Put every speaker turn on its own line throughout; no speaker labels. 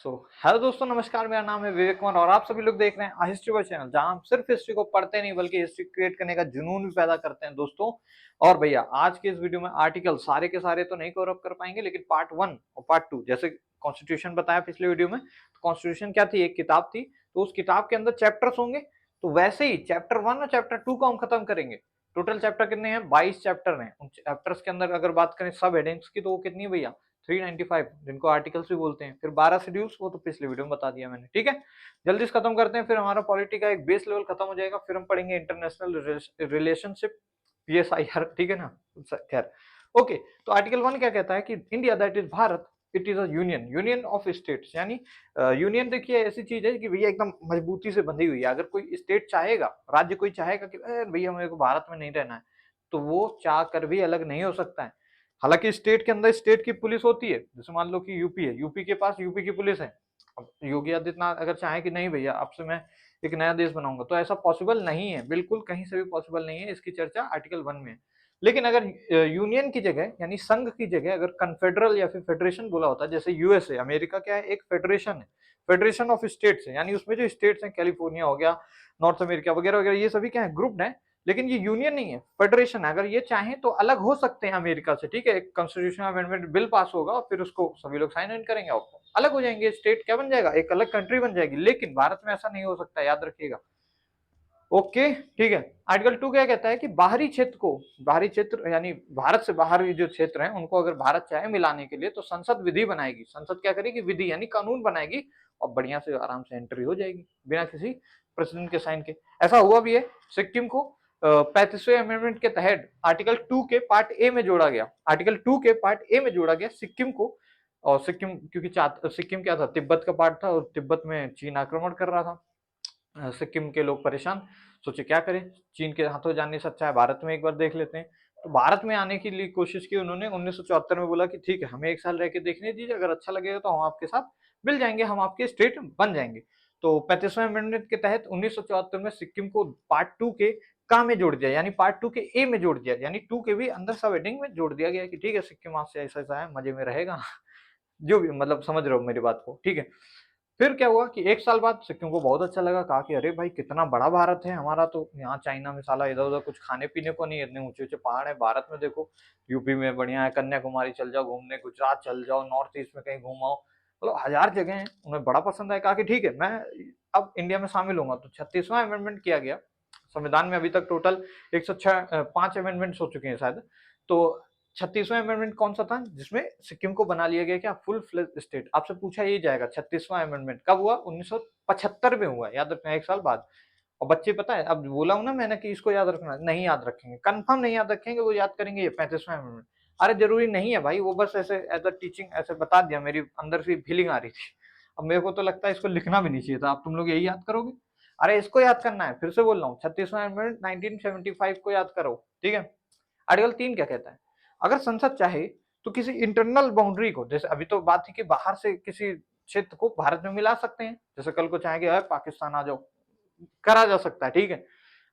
Hello दोस्तों, नमस्कार। मेरा नाम है विवेक कुमार और आप सभी लोग देख रहे हैं हिस्ट्री वर्ल्ड चैनल, जहां हम सिर्फ हिस्ट्री को पढ़ते नहीं बल्कि हिस्ट्री क्रिएट करने का जुनून भी पैदा करते हैं दोस्तों। और भैया, आज के इस वीडियो में आर्टिकल सारे के सारे तो नहीं कवर अप कर पाएंगे, लेकिन पार्ट 1 और पार्ट 2, जैसे कॉन्स्टिट्यूशन बताया पिछले वीडियो में, तो कॉन्स्टिट्यूशन क्या थी, एक किताब थी, तो उस किताब के अंदर चैप्टर्स होंगे। तो वैसे ही चैप्टर 1 और चैप्टर 2 को हम खत्म करेंगे। टोटल चैप्टर कितने हैं? 22 चैप्टर हैं। उन चैप्टर्स के अंदर अगर बात करें सब हेडिंग्स की, तो वो कितनी है भैया? 395, जिनको आर्टिकल्स भी बोलते हैं। फिर 12 शेड्यूल्स, वो तो पिछले वीडियो में बता दिया मैंने। ठीक है, जल्दी से खत्म करते हैं, फिर हमारा पॉलिटी का एक बेस लेवल खत्म हो जाएगा। फिर हम पढ़ेंगे इंटरनेशनल रिलेशनशिप, पीएसआईआर। ठीक है ना? खैर, ओके। तो आर्टिकल 1 क्या कहता है कि India, that is Bharat, it is a union, union of states. यानी यूनियन देखिए ऐसी चीज है कि भैया एकदम मजबूती से बंधी हुई है। अगर कोई स्टेट चाहेगा, राज्य कोई चाहेगा कि भैया मेरे को भारत में नहीं रहना है, तो वो चाह कर भी अलग नहीं हो सकता है। हालांकि स्टेट के अंदर स्टेट की पुलिस होती है। जैसे मान लो कि यूपी है, यूपी के पास यूपी की पुलिस है। अब योगी आदित्यनाथ अगर चाहे कि नहीं भैया, अब से मैं एक नया देश बनाऊंगा, तो ऐसा पॉसिबल नहीं है, बिल्कुल कहीं से भी पॉसिबल नहीं है। इसकी चर्चा आर्टिकल 1 में है। लेकिन अगर यूनियन की जगह यानी संघ की जगह अगर कन्फेडरल या फिर फेडरेशन बोला होता है, जैसे यूएसए, अमेरिका क्या है, एक फेडरेशन है, फेडरेशन ऑफ स्टेट्स है। यानी उसमें जो स्टेट्स हैं, कैलिफोर्निया हो गया, नॉर्थ अमेरिका वगैरह वगैरह, ये सभी क्या है, ग्रुप्ड है। लेकिन ये यूनियन नहीं है, फेडरेशन है। अगर ये चाहें तो अलग हो सकते हैं अमेरिका से। ठीक है, एक कॉन्स्टिट्यूशन अमेंडमेंट बिल पास होगा और फिर उसको सभी लोग साइन इन करेंगे और अलग हो जाएंगे। स्टेट क्या बन जाएगा, एक अलग कंट्री बन जाएगी। लेकिन भारत में ऐसा नहीं हो सकता, याद रखिएगा। ओके, ठीक है। आर्टिकल 2 क्या कहता है कि बाहरी क्षेत्र को, बाहरी क्षेत्र यानी भारत से बाहर जो क्षेत्र हैं, उनको अगर भारत चाहे मिलाने के लिए, तो संसद विधि बनाएगी। संसद क्या करेगी? विधि यानी कानून बनाएगी, और बढ़िया से आराम से एंट्री हो जाएगी बिना किसी प्रेसिडेंट के साइन के। ऐसा हुआ भी है। सिक्किम को 35वें अमेंडमेंट के तहत आर्टिकल 2 के पार्ट ए में जोड़ा गया। आर्टिकल 2 के पार्ट ए में जोड़ा गया सिक्किम को। और सिक्किम क्योंकि सिक्किम क्या था, तिब्बत का पार्ट था, और तिब्बत में चीन आक्रमण कर रहा था। सिक्किम के लोग परेशान, सोचे क्या करें, चीन के हाथों जाने से अच्छा है भारत में एक बार देख लेते हैं। तो भारत में आने की लिए कोशिश की उन्होंने। 1974 में बोला कि ठीक है, हमें एक साल रह के देखने दीजिए, अगर अच्छा लगेगा तो हम आपके साथ मिल जाएंगे, हम आपके स्टेट बन जाएंगे। तो 35वें अमेंडमेंट के तहत 1974 में सिक्किम को पार्ट 2 के का में जोड़ दिया, यानी पार्ट 2 के ए में जोड़ दिया, यानी 2 के भी अंदर सब हेडिंग में जोड़ दिया गया कि ठीक है, सिक्किम आज से ऐसा ऐसा है, मजे में रहेगा। जो भी मतलब समझ रहे हो मेरी बात को। ठीक है, फिर क्या हुआ कि एक साल बाद सिक्किम को बहुत अच्छा लगा, कहा कि अरे भाई कितना बड़ा भारत है हमारा, तो यहाँ चाइना में साला इधर उधर कुछ खाने पीने को नहीं, इतने ऊंचे ऊंचे पहाड़ है। भारत में देखो, यूपी में बढ़िया है, कन्याकुमारी चल जाओ घूमने, गुजरात चल जाओ, नॉर्थ ईस्ट में कहीं घूमाओ, मतलब हजार जगह हैं। उन्हें बड़ा पसंद आया, कहा कि ठीक है, मैं अब इंडिया में शामिल होगा। तो 36वां अमेंडमेंट किया गया संविधान में। अभी तक टोटल 106 5 अमेंडमेंट्स हो चुके हैं शायद। तो 36वां अमेंडमेंट कौन सा था, जिसमें सिक्किम को बना लिया गया क्या, फुल फ्लेज स्टेट। आपसे पूछा यही जाएगा 36वां अमेंडमेंट कब हुआ? 1975 में हुआ, याद रखना, एक साल बाद। और बच्चे पता है, अब बोला हूं ना मैंने कि इसको याद रखना, नहीं याद रखेंगे, कंफर्म नहीं याद रखेंगे, वो याद करेंगे ये 35वां अमेंडमेंट। अरे जरूरी नहीं है भाई, वो बस ऐसे एज अ टीचिंग ऐसे बता दिया, मेरी अंदर से फीलिंग आ रही थी। अब मेरे को तो लगता है इसको लिखना भी नहीं चाहिए था, अब तुम लोग यही याद करोगे। अरे इसको याद करना है, फिर से बोल रहा हूँ, 36वां अमेंडमेंट 1975 को याद करो। ठीक है। आर्टिकल 3 क्या कहता है? अगर संसद चाहे तो किसी इंटरनल बाउंड्री को, जैसे अभी तो बात थी कि बाहर से किसी क्षेत्र को भारत में मिला सकते हैं, जैसे कल को चाहेंगे पाकिस्तान आ जाओ, करा जा सकता है। ठीक है,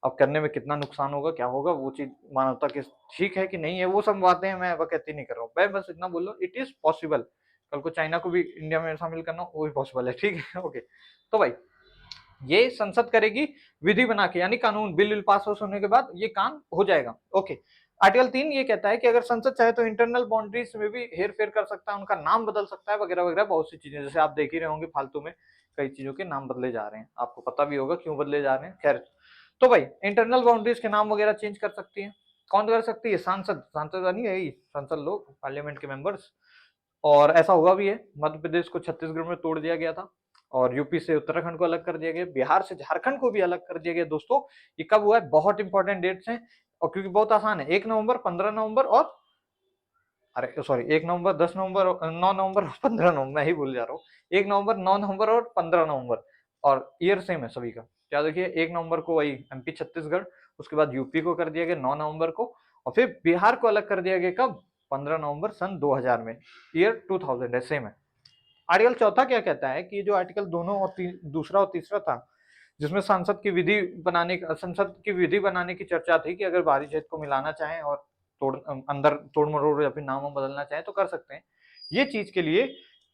अब करने में कितना नुकसान होगा, क्या होगा, वो चीज मानवता के ठीक है कि नहीं है, वो सब बातें हैं, मैं वकैती नहीं कर रहा हूँ। मैं बस इतना बोल रहा हूँ, इट इज पॉसिबल। कल को चाइना को भी इंडिया में शामिल करना, वो भी पॉसिबल है। ठीक है, ओके। तो भाई, ये संसद करेगी विधि बना के, यानी कानून बिल पास होने के बाद ये काम हो जाएगा। ओके। आर्टिकल 3 ये कहता है कि अगर संसद चाहे तो इंटरनल बाउंड्रीज में भी हेर फेर कर सकता है, उनका नाम बदल सकता है, वगैरह वगैरह, बहुत सी चीजें। जैसे आप देख ही रहे होंगे फालतू में कई चीजों के नाम बदले जा रहे हैं, आपको पता भी होगा क्यों बदले जा रहे हैं। खैर, तो भाई इंटरनल बाउंड्रीज के नाम वगैरह चेंज कर सकती है। कौन कर सकती है? सांसद। सांसद नहीं है, संसद लोग, पार्लियामेंट के मेंबर्स। और ऐसा हुआ भी है, मध्य प्रदेश को छत्तीसगढ़ में तोड़ दिया गया था, और यूपी से उत्तराखंड को अलग कर दिया गया, बिहार से झारखंड को भी अलग कर दिया गया। दोस्तों, ये कब हुआ है? बहुत इंपॉर्टेंट डेट्स हैं, और क्योंकि बहुत आसान है, 1 नवंबर, 15 नवंबर, और अरे सॉरी, 1 नवंबर, 10 नवंबर, 9 नवंबर और 15 नवंबर, मैं ही भूल जा रहा हूँ। 1 नवंबर, 9 नवंबर और 15 नवंबर, और ईयर सेम है सभी का। क्या देखिए, 1 नवंबर को वही एमपी छत्तीसगढ़, उसके बाद यूपी को कर दिया गया 9 नवंबर को, और फिर बिहार को अलग कर दिया गया कब? 15 नवंबर सन 2000 में। ईयर 2000 है, सेम है। आर्टिकल चौथा क्या कहता है कि जो आर्टिकल दोनों और दूसरा और तीसरा था, जिसमें संसद की विधि बनाने की चर्चा थी कि अगर बाहरी क्षेत्र को मिलाना चाहें और अंदर तोड़ मरोड़ या फिर नाम बदलना चाहें तो कर सकते हैं। ये चीज के लिए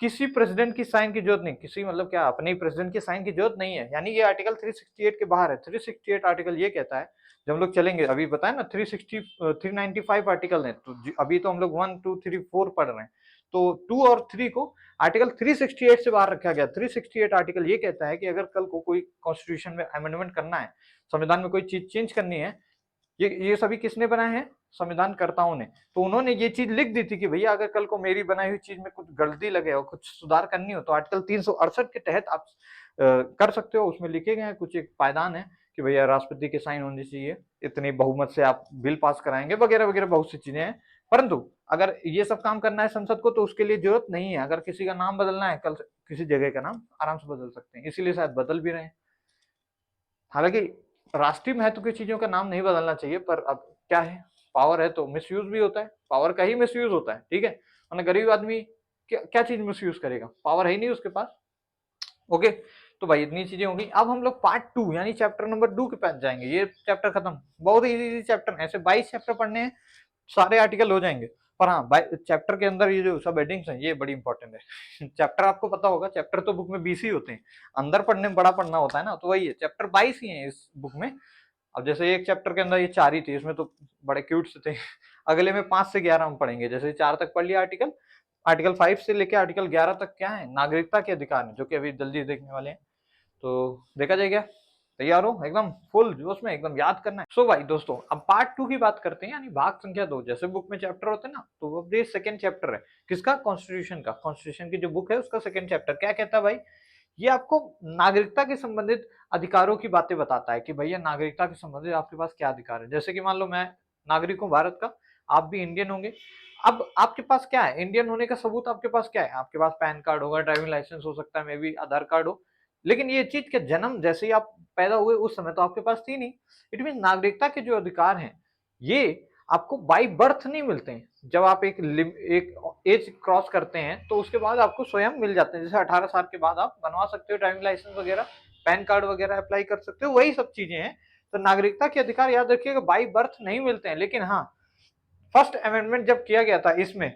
किसी प्रेसिडेंट की साइन की जरूरत नहीं, किसी मतलब क्या अपने ही प्रेसिडेंट की साइन की जरूरत नहीं है, यानी ये आर्टिकल 368 के बाहर है। 368 आर्टिकल ये कहता है, जब हम लोग चलेंगे अभी बताए ना 360 395 आर्टिकल है, तो अभी तो हम लोग 1 2 3 4 पढ़ रहे हैं, तो 2 और 3 को आर्टिकल 368 से बाहर रखा गया। 368 आर्टिकल ये कहता है कि अगर कल को कोई कॉन्स्टिट्यूशन में अमेंडमेंट करना है, संविधान में कोई चीज चेंज करनी है, ये सभी किसने बनाए हैं? संविधानकर्ताओं ने। तो उन्होंने ये चीज लिख दी थी कि भैया अगर कल को मेरी बनाई हुई चीज में कुछ गलती लगे और कुछ सुधार करनी हो तो आर्टिकल 368 के तहत आप कर सकते हो। उसमें लिखे गए हैं कुछ एक पायदान है कि भैया राष्ट्रपति के साइन होनी चाहिए, इतनी बहुमत से आप बिल पास कराएंगे, वगैरह वगैरह बहुत सी चीजें हैं। परंतु अगर ये सब काम करना है संसद को तो उसके लिए जरूरत नहीं है। अगर किसी का नाम बदलना है, कल किसी जगह का नाम आराम से बदल सकते हैं, इसीलिए शायद बदल भी रहे हैं। हालांकि राष्ट्रीय महत्व की चीजों का नाम नहीं बदलना चाहिए, पर अब क्या है, पावर है तो मिसयूज भी होता है, पावर का ही मिसयूज होता है, ठीक है। वरना गरीब आदमी क्या चीज मिसयूज करेगा, पावर है ही नहीं उसके पास। ओके, तो भाई इतनी चीजें होंगी। अब हम लोग पार्ट 2 यानी चैप्टर नंबर 2 के पास जाएंगे। ये चैप्टर खत्म, बहुत इजी चैप्टर, ऐसे 22 चैप्टर पढ़ने हैं, सारे आर्टिकल हो जाएंगे। पर हाँ, चैप्टर के अंदर ये जो सब हेडिंग्स हैं ये बड़ी इंपॉर्टेंट है। चैप्टर आपको पता होगा, चैप्टर तो बुक में 20 ही होते हैं, अंदर पढ़ने में बड़ा पढ़ना होता है ना, तो वही है, चैप्टर 22 ही है इस बुक में। अब जैसे एक चैप्टर के अंदर ये 4 ही थे, इसमें तो बड़े क्यूट से थे। अगले में 5 से 11 हम पढ़ेंगे। जैसे 4 तक पढ़ लिया आर्टिकल, आर्टिकल 5 से लेकर आर्टिकल 11 तक क्या है, नागरिकता के अधिकार है, जो कि अभी जल्दी देखने वाले हैं। तो देखा जाएगा, तैयार हो एकदम फुल जोश में, एकदम याद करना है। सो भाई दोस्तों, अब पार्ट 2 की बात करते हैं, यानी भाग संख्या 2। जैसे बुक में चैप्टर होते हैं ना, तो अब ये सेकंड चैप्टर है किसका, कॉन्स्टिट्यूशन का। कॉन्स्टिट्यूशन की जो बुक है उसका सेकंड चैप्टर क्या कहता है भाई, ये आपको नागरिकता के संबंधित अधिकारों की बातें बताता है कि भैया नागरिकता के संबंधित आपके पास क्या अधिकार है। जैसे कि मान लो मैं नागरिक हूँ भारत का, आप भी इंडियन होंगे। अब आपके पास क्या है, इंडियन होने का सबूत आपके पास क्या है, आपके पास पैन कार्ड होगा, ड्राइविंग लाइसेंस हो सकता है, मे बी आधार कार्ड हो। लेकिन ये चीज के जन्म जैसे ही आप पैदा हुए उस समय तो आपके पास थी नहीं। इट मीन नागरिकता के जो अधिकार हैं ये आपको बाई बर्थ नहीं मिलते हैं। जब आप एक एज क्रॉस करते हैं तो उसके बाद आपको स्वयं मिल जाते हैं। जैसे 18 साल के बाद आप बनवा सकते हो ड्राइविंग लाइसेंस वगैरह, पैन कार्ड वगैरह अप्लाई कर सकते हो, वही सब चीजें हैं। तो नागरिकता के अधिकार याद रखिएगा बाई बर्थ नहीं मिलते हैं। लेकिन हाँ, फर्स्ट अमेंडमेंट जब किया गया था, इसमें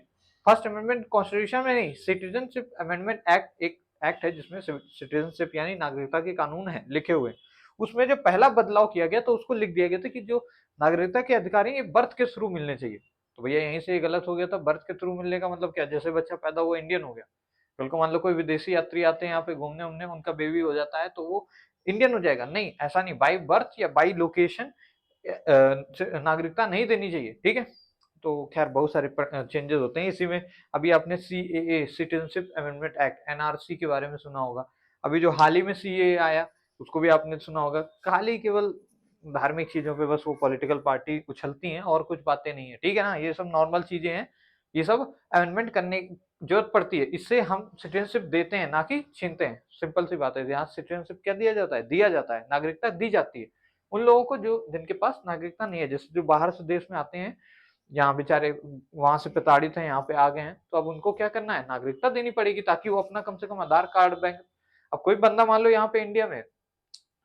फर्स्ट अमेंडमेंट कॉन्स्टिट्यूशन में नहीं, सिटीजनशिप अमेंडमेंट एक्ट, एक एक्ट है जिसमें सिटीजनशिप यानी नागरिकता के कानून है लिखे हुए। उसमें जो पहला बदलाव किया गया तो उसको लिख दिया गया था कि जो नागरिकता के अधिकार हैं ये बर्थ के थ्रू मिलने चाहिए। तो भैया यहीं से गलत हो गया था। बर्थ के थ्रू मिलने का मतलब क्या, जैसे बच्चा पैदा हुआ इंडियन हो गया, कल को मान लो कोई विदेशी यात्री आते हैं यहाँ पे घूमने उमने, उनका बेबी हो जाता है तो वो इंडियन हो जाएगा, नहीं ऐसा नहीं। बाई बर्थ या बाई लोकेशन नागरिकता नहीं देनी चाहिए, ठीक है। तो खैर बहुत सारे चेंजेस होते हैं इसी में। अभी आपने CAA, citizenship amendment act, NRC के बारे में सुना होगा। अभी जो हाल ही में सीएए आया उसको भी आपने सुना होगा। खाली केवल धार्मिक चीजों पे बस वो पॉलिटिकल पार्टी उछलती हैं और कुछ बातें नहीं है, ठीक है ना। ये सब नॉर्मल चीजें हैं, ये सब अमेंडमेंट करने की जरूरत पड़ती है। इससे हम सिटीजनशिप देते हैं ना कि छीनते हैं, सिंपल सी बात है। यहाँ सिटीजनशिप क्या दिया जाता है, दिया जाता है, नागरिकता दी जाती है उन लोगों को जो जिनके पास नागरिकता नहीं है। जैसे जो बाहर से देश में आते हैं, यहाँ बेचारे वहां से प्रताड़ित हैं, यहाँ पे आ गए हैं, तो अब उनको क्या करना है, नागरिकता देनी पड़ेगी ताकि वो अपना कम से कम आधार कार्ड, बैंक। अब कोई बंदा मान लो यहाँ पे इंडिया में,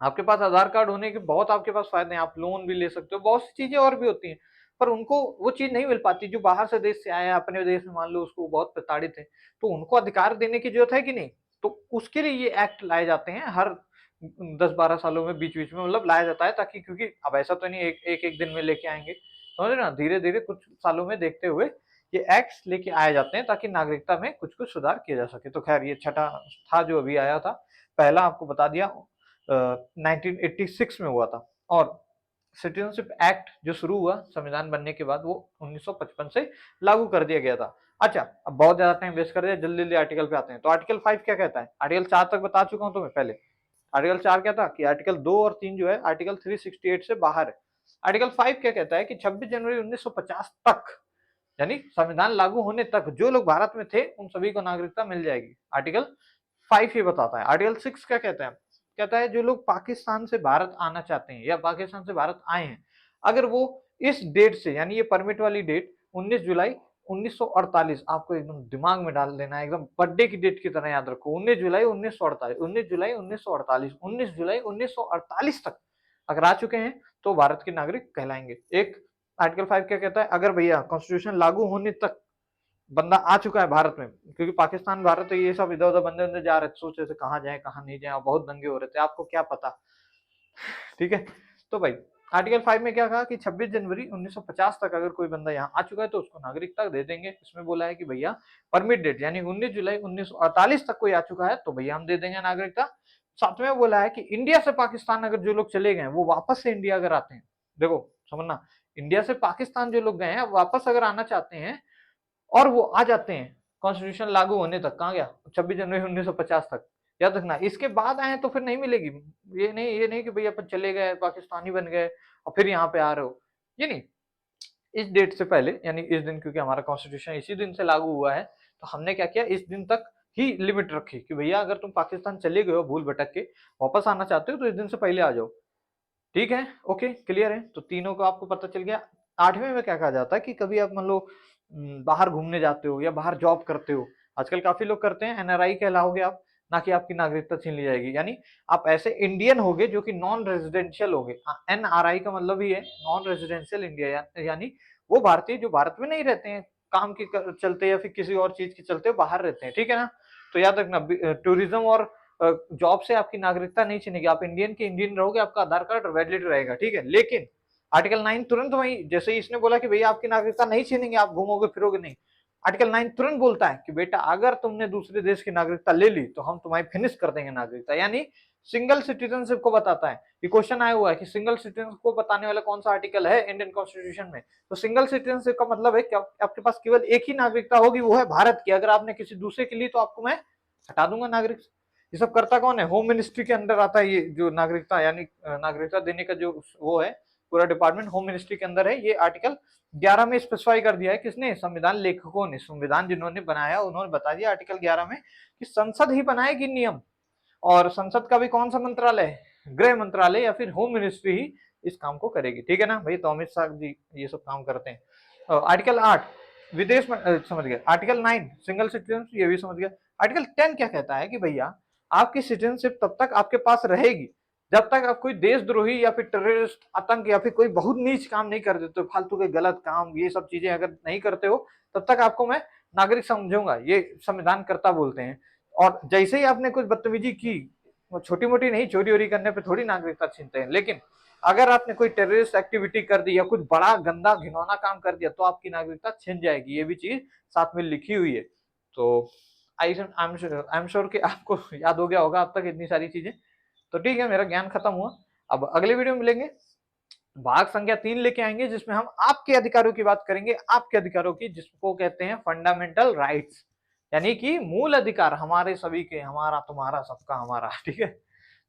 आपके पास आधार कार्ड होने के बहुत आपके पास फायदे हैं, आप लोन भी ले सकते हो, बहुत सी चीजें और भी होती हैं। पर उनको वो चीज नहीं मिल पाती। जो बाहर से देश से आया है, अपने देश में मान लो उसको बहुत प्रताड़ित है, तो उनको अधिकार देने की जरूरत है कि नहीं। तो उसके लिए ये एक्ट लाए जाते हैं हर 10-12 सालों में, बीच बीच में मतलब लाया जाता है, ताकि क्योंकि अब ऐसा तो नहीं एक दिन में लेके आएंगे, समझ रहे ना, धीरे धीरे कुछ सालों में देखते हुए ये एक्ट्स लेके आए जाते हैं ताकि नागरिकता में कुछ कुछ सुधार किया जा सके। तो खैर ये छठा था जो अभी आया था। पहला आपको बता दिया 1986 में हुआ था। और सिटीजनशिप एक्ट जो शुरू हुआ संविधान बनने के बाद वो 1955 से लागू कर दिया गया था। अच्छा, अब बहुत ज्यादा टाइम वेस्ट कर दिया, जल्दी जल्दी आर्टिकल पे आते हैं। तो आर्टिकल 5 क्या कहता है, आर्टिकल 4 तक बता चुका हूं तुम्हें पहले। आर्टिकल 4 क्या था कि आर्टिकल 2 और 3 जो है आर्टिकल 368 से बाहर है। आर्टिकल 5 क्या कहता है कि 26 जनवरी 1950 तक, यानी संविधान लागू होने तक जो लोग भारत में थे उन सभी को नागरिकता मिल जाएगी। आर्टिकल 5 ये बताता है। आर्टिकल 6 क्या कहता है, कहता है जो लोग पाकिस्तान से भारत आना चाहते हैं या पाकिस्तान से भारत आए हैं, अगर वो इस डेट से, यानी ये परमिट वाली डेट 19 जुलाई 1948, आपको एकदम दिमाग में डाल देना है, एकदम बर्थडे की डेट की तरह याद रखो, 19 जुलाई 1948, 19 जुलाई 1948, 19 जुलाई 1948 तक अगर आ चुके हैं तो भारत के नागरिक कहलाएंगे। एक आर्टिकल 5 क्या कहता है, अगर भैया कॉन्स्टिट्यूशन लागू होने तक बंदा आ चुका है भारत में, क्योंकि पाकिस्तान भारत तो ये सब इधर उधर बंदे बंदे जा रहे थे, सोच रहे थे कहाँ जाए कहाँ नहीं जाए, बहुत दंगे हो रहे थे, आपको क्या पता। ठीक है, तो भाई आर्टिकल 5 में क्या कहा कि 26 जनवरी 1950 तक अगर कोई बंदा यहाँ आ चुका है तो उसको नागरिकता दे देंगे। इसमें बोला है कि भैया परमिट डेट यानी 19 जुलाई 1948 तक कोई आ चुका है तो भैया हम दे देंगे नागरिकता। साथ में बोला है कि इंडिया से पाकिस्तान अगर जो लोग चले गए वो वापस से इंडिया अगर आते हैं, देखो समझना, इंडिया से पाकिस्तान जो लोग गए हैं वापस अगर आना चाहते हैं और वो आ जाते हैं कॉन्स्टिट्यूशन लागू होने तक, कहाँ गया 26 जनवरी 1950 तक, याद रखना। इसके बाद आए तो फिर नहीं मिलेगी। ये नहीं कि भैया अपन चले गए पाकिस्तानी बन गए और फिर यहाँ पे आ रहे हो, ये नहीं। इस डेट से पहले यानी इस दिन, क्योंकि हमारा कॉन्स्टिट्यूशन इसी दिन से लागू हुआ है, तो हमने क्या किया इस दिन तक ही लिमिट रखी कि भैया अगर तुम पाकिस्तान चले गए हो भूल भटक के, वापस आना चाहते हो तो इस दिन से पहले आ जाओ। ठीक है, ओके क्लियर है, तो तीनों को आपको पता चल गया। 8वें में क्या कहा जाता है कि कभी आप मान लो बाहर घूमने जाते हो या बाहर जॉब करते हो, आजकल काफी लोग करते हैं, एनआरआई कहलाओगे आप, ना कि आपकी नागरिकता छीन ली जाएगी। यानी आप ऐसे इंडियन होगे जो कि नॉन रेजिडेंशियल होगे। एनआरआई का मतलब ही है नॉन रेजिडेंशियल इंडिया, यानी वो भारतीय जो भारत में नहीं रहते हैं, काम के चलते या फिर किसी और चीज के चलते बाहर रहते हैं। ठीक है ना, तो याद रखना टूरिज्म और जॉब से आपकी नागरिकता नहीं छीनेगी, आप इंडियन के इंडियन रहोगे, आपका आधार कार्ड वैलिड रहेगा। ठीक है, लेकिन आर्टिकल 9 तुरंत वही, जैसे ही इसने बोला कि भैया आपकी नागरिकता नहीं छीनेंगे, आप घूमोगे फिरोगे नहीं, आर्टिकल 9 तुरंत बोलता है कि बेटा अगर तुमने दूसरे देश की नागरिकता ले ली तो हम तुम्हारी फिनिश कर देंगे नागरिकता। यानी सिंगल सिटीजनशिप को बताता है। ये क्वेश्चन आया हुआ है कि सिंगल सिटीजनशिप को बताने वाला कौन सा आर्टिकल है इंडियन कॉन्स्टिट्यूशन में, तो सिंगल सिटीजनशिप का मतलब है कि आपके पास केवल एक ही नागरिकता होगी, वो है भारत की। अगर आपने किसी दूसरे के लिए तो आपको मैं हटा दूंगा नागरिक। ये सब करता कौन है, होम मिनिस्ट्री के अंदर आता है ये जो नागरिकता, यानी नागरिकता देने का जो वो है पूरा डिपार्टमेंट होम मिनिस्ट्री के अंदर है। ये आर्टिकल 11 में स्पेसिफाई कर दिया है, किसने, संविधान लेखकों ने, संविधान जिन्होंने बनाया उन्होंने बता दिया आर्टिकल 11 में कि संसद ही बनाएगी नियम, और संसद का भी कौन सा मंत्रालय है, गृह मंत्रालय या फिर होम मिनिस्ट्री ही इस काम को करेगी। ठीक है ना भाई, तो अमित शाह जी ये सब काम करते हैं। आर्टिकल 8 विदेश में समझ गए, आर्टिकल 9 सिंगल सिटीजन ये भी समझ गए। आर्टिकल 10 क्या कहता है कि भैया आपकी सिटीजनशिप तब तक आपके पास रहेगी जब तक आप कोई देशद्रोही या फिर टेररिस्ट, आतंक या फिर कोई बहुत नीच काम नहीं कर देते हो, फालतू के गलत काम ये सब चीजें अगर नहीं करते हो तब तक आपको मैं नागरिक समझूंगा, ये संविधानकर्ता बोलते हैं। और जैसे ही आपने कुछ बदतमीजी की, छोटी मोटी नहीं, चोरी वोरी करने पे थोड़ी नागरिकता छीनते हैं, लेकिन अगर आपने कोई टेररिस्ट एक्टिविटी कर दी या कुछ बड़ा गंदा घिनौना काम कर दिया तो आपकी नागरिकता छिन जाएगी। ये भी चीज साथ में लिखी हुई है। तो आई एम श्योर कि आपको याद हो गया होगा अब तक इतनी सारी चीजें। तो ठीक है, मेरा ज्ञान खत्म हुआ। अब अगले वीडियो में मिलेंगे, भाग संख्या 3 लेके आएंगे जिसमें हम आपके अधिकारों की बात करेंगे, आपके अधिकारों की जिसको कहते हैं फंडामेंटल राइट्स, यानी कि मूल अधिकार हमारे सभी के, हमारा तुम्हारा सबका हमारा। ठीक है,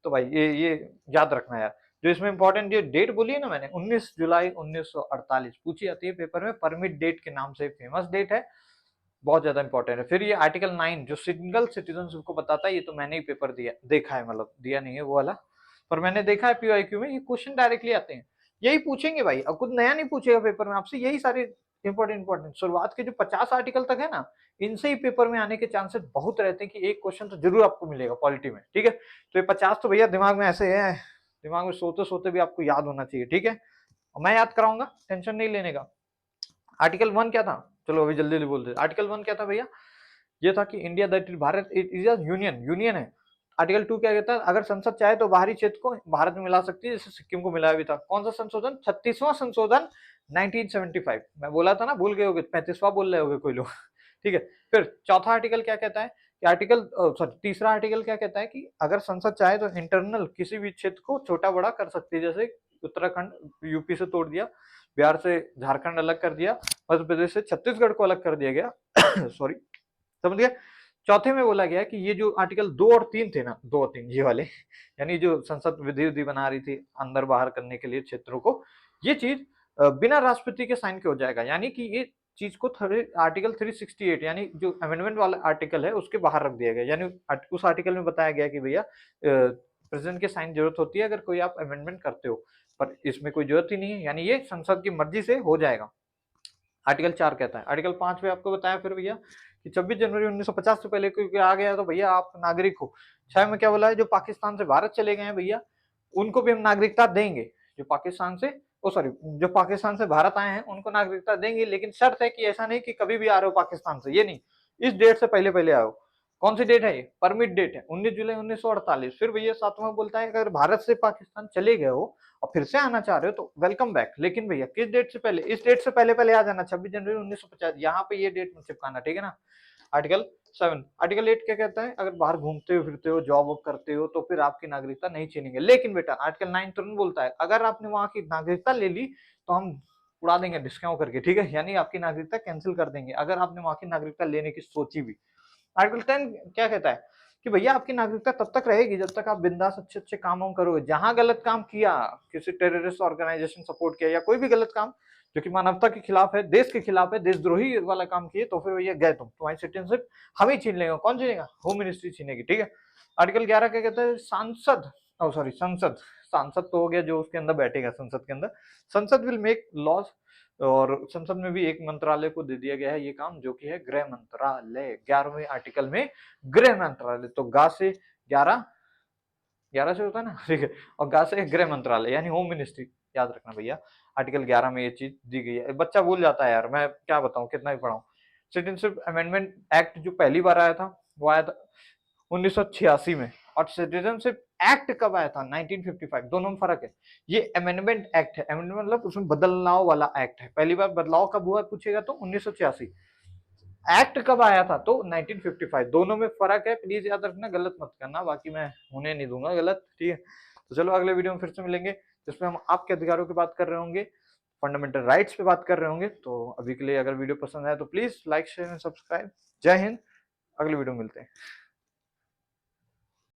तो भाई ये याद रखना यार। जो इसमें इंपॉर्टेंट जो डेट बोली है ना मैंने, 19 जुलाई 1948 पूछी जाती है पेपर में, परमिट डेट के नाम से फेमस डेट है, बहुत ज्यादा इंपॉर्टेंट है। फिर ये आर्टिकल 9 जो सिंगल सिटीजनशिप को बताता है, ये तो मैंने ही पेपर दिया देखा है, मतलब दिया नहीं है वो वाला, पर मैंने देखा है पीवाईक्यू में ये क्वेश्चन डायरेक्टली आते हैं, यही पूछेंगे भाई, अब कुछ नया नहीं पूछेगा पेपर में आपसे, यही सारे इंपॉर्टेंट शुरुआत के जो 50 आर्टिकल तक है ना, इनसे ही पेपर में आने के चांसेस बहुत रहते हैं कि एक क्वेश्चन तो जरूर आपको मिलेगा पॉलिटी में। ठीक है, तो ये 50 तो भैया दिमाग में ऐसे है, दिमाग में सोते सोते भी आपको याद होना चाहिए। ठीक है, मैं याद कराऊंगा, टेंशन नहीं लेने का। आर्टिकल 1 क्या था, चलो अभी जल्दी जल्दी बोलते। आर्टिकल 1 क्या था भैया, ये था कि India that is Bharat it is a union है। आर्टिकल 2 क्या कहता है, अगर संसद चाहे तो बाहरी क्षेत्र को भारत में मिला सकती है, जैसे सिक्किम को मिलाया भी था। कौन सा संशोधन, 36वां संशोधन 1975, मैं बोला था ना, भूल गए होगे, 35वां बोल रहे होगे कोई लोग। ठीक है, फिर चौथा आर्टिकल क्या कहता है कि आर्टिकल सॉरी तीसरा आर्टिकल क्या कहता है कि अगर संसद चाहे तो इंटरनल किसी भी क्षेत्र को छोटा बड़ा कर सकती है, जैसे उत्तराखंड यूपी से तोड़ दिया, बिहार से झारखंड अलग कर दिया, मध्य प्रदेश से छत्तीसगढ़ को अलग कर दिया गया। सॉरी, समझ गया। चौथे में बोला गया कि ये जो आर्टिकल 2 और 3 थे ना, 2 और 3 ये वाले, यानी जो संसद विधि विधि बना रही थी अंदर बाहर करने के लिए क्षेत्रों को, ये चीज बिना राष्ट्रपति के साइन के हो जाएगा। यानी कि ये चीज को आर्टिकल 368 यानी जो अमेंडमेंट वाला आर्टिकल है उसके बाहर रख दिया गया। यानी उस आर्टिकल में बताया गया कि भैया प्रेसिडेंट के साइन जरूरत होती है अगर कोई आप अमेंडमेंट करते हो, पर इसमें कोई जरूरत ही नहीं है, यानी ये संसद की मर्जी से हो जाएगा। आर्टिकल 4 कहता है। आर्टिकल 5 में आपको बताया फिर भैया कि 26 जनवरी 1950 से पहले कोई आ गया तो भैया आप नागरिक हो। 6 में क्या बोला है, जो पाकिस्तान से भारत चले गए हैं भैया उनको भी हम नागरिकता देंगे, जो पाकिस्तान से ओ सॉरी, जो पाकिस्तान से भारत आए हैं उनको नागरिकता देंगे, लेकिन शर्त है कि ऐसा नहीं कि कभी भी आ रहे हो पाकिस्तान से, ये नहीं, इस डेट से पहले पहले आओ। कौन सी डेट है ये? परमिट डेट है 19 जुलाई 1948। फिर भैया सातवां बोलता है अगर भारत से पाकिस्तान चले गए हो और फिर से आना चाह रहे हो तो वेलकम बैक, लेकिन भैया किस डेट से पहले? इस डेट से पहले पहले आ जाना, 26 जनवरी 1950, यहाँ पे ये डेट में चिपकाना, ठीक है ना। आर्टिकल 7। आर्टिकल 8 क्या कहता है? अगर बाहर घूमते हो फिरते हो जॉब वॉब करते हो तो फिर आपकी नागरिकता नहीं छीनेंगे। लेकिन बेटा आर्टिकल 9 तुरंत बोलता है अगर आपने वहां की नागरिकता ले ली तो हम उड़ा देंगे डिस्काउंट करके, ठीक है, यानी आपकी नागरिकता कैंसिल कर देंगे अगर आपने वहां की नागरिकता लेने की सोची भी। आर्टिकल 10 क्या कहता है कि भैया आपकी नागरिकता तब तक रहेगी जब तक आप बिंदास अच्छे अच्छे काम वाम करोगे। जहां गलत काम किया, किसी टेररिस्ट ऑर्गेनाइजेशन सपोर्ट किया या कोई भी गलत काम जो कि मानवता के खिलाफ है, देश के खिलाफ है, देशद्रोही वाला काम किए, तो फिर भैया गए तुम, तुम्हारी सिटीजनशिप हम ही छीन लेंगे। कौन छीनेगा? होम मिनिस्ट्री छीनेगी, ठीक है। आर्टिकल 11 क्या कहता है? सांसद, ओ सॉरी संसद, सांसद तो हो गया जो उसके अंदर बैठेगा संसद के अंदर, संसद विल मेक लॉज, और संसद में भी एक मंत्रालय को दे दिया गया है ये काम जो कि है गृह मंत्रालय। 11वें आर्टिकल में गृह मंत्रालय, तो गा से 11, 11 से होता है ना, ठीक है, और गा से गृह मंत्रालय यानी होम मिनिस्ट्री, याद रखना भैया। आर्टिकल 11 में ये चीज दी गई है। बच्चा भूल जाता है यार, मैं क्या बताऊं कितना भी पढ़ाऊं। सिटीजनशिप अमेंडमेंट एक्ट जो पहली बार आया था वो आया था 1986 में, और सिटीजनशिप एक्ट कब आया था? 1955। दोनों में फर्क है। ये अमेंडमेंट एक्ट है, अमेंडमेंट मतलब उसमें बदलाव वाला एक्ट है। पहली बार बदलाव कब हुआ पूछेगा तो 1986। एक्ट कब आया था? तो 1955। दोनों में फर्क है, प्लीज याद रखना, गलत मत करना, बाकी मैं होने नहीं दूंगा गलत, ठीक है। तो चलो अगले वीडियो में फिर से मिलेंगे जिसमें हम आपके अधिकारों की बात कर रहे होंगे, फंडामेंटल राइट्स पे बात कर रहे होंगे। तो अभी के लिए अगर वीडियो पसंद आए तो please like share and subscribe. जय हिंद, अगले वीडियो में मिलते हैं।